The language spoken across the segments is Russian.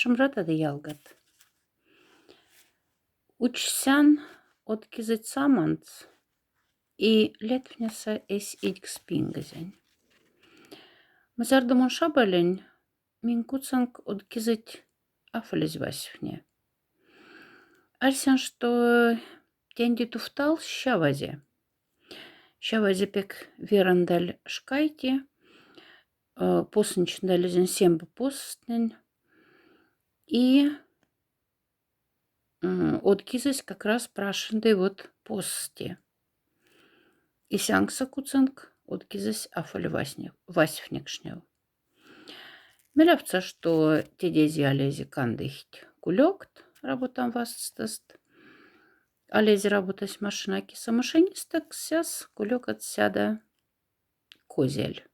Шымрата да ялгат. Учсян от кизет саманц и летвнеса эс идькс пингазень. Мазардамон шабалень мин куцанг от кизет афалез васьфне. Арсян, что тенди туфтал щавазе. Щавазе пек верандаль шкайти, посынчындалезен сембы постнен, и от кизес как раз прашынды вот посте. И сянгса куцанг от кизес афаль васьфнекшнев. Мелявца, что тедези алези кандыхть кулёкт, работам вастаст, алези работать машина киса машинисток, сяс кулёк отсяда козель.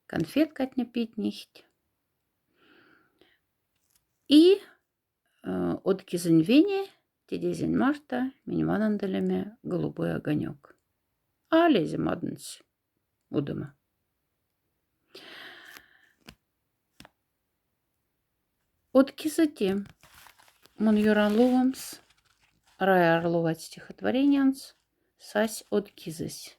Конфет катня пить нихть. И от кизень вене тедезень марта миньванандаляме голубой огонек. А лези маднц удома. От кизати мон юран лувамс, рая орловать стихотворениянс, сась от кизась.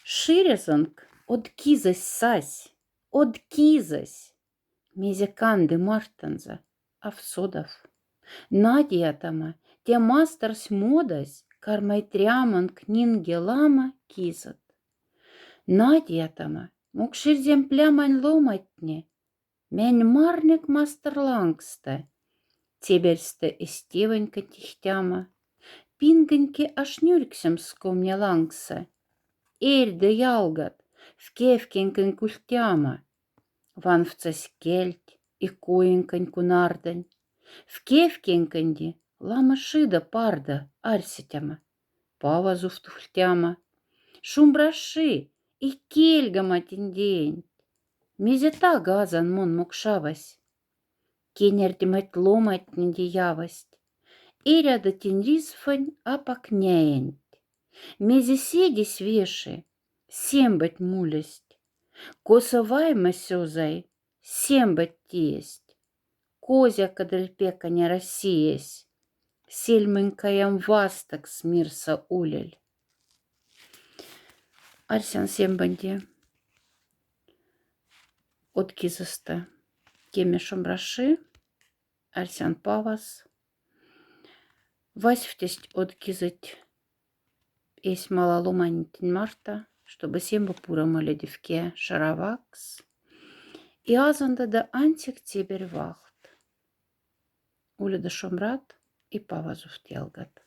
Ширезанг от кизась сась, от кизась. Мезе канды мартанза, авсодов. Надиятама, те мастерс модась, кармай тряманг нинге лама кизат. Надиятама, мукширзем плямань ломатне, мянь марник мастерлангста, теберсте истеванька тихтяма, пингеньки ашнюрксем скомня лангса, эрьде ялгат, в кевкенькин культяма, ванвцась кельть и коинкань кунардань, в кевкеньканди лама шида парда арситяма, павазу в тухтяма, шумбраши и кельгама тиндень, мизета газан мон мукшавась, кенердимать ломать недиявость, и ряда тенризфань апакняень, мезе седи свеши, сембать мулесть, косовай масёзай, сембать тесть, козя кадальпека не рассеясь, сельмынькаям васток смирса улель. Арсян сембанди от кизыста теме шумраши, арсян павас, васьфтесть от кизыть эсь малалуманитин марта, чтобы семба пура маледевке шаравакс, и азанда да антик тебер вахт. Уля да шумрат и павазу в телгат.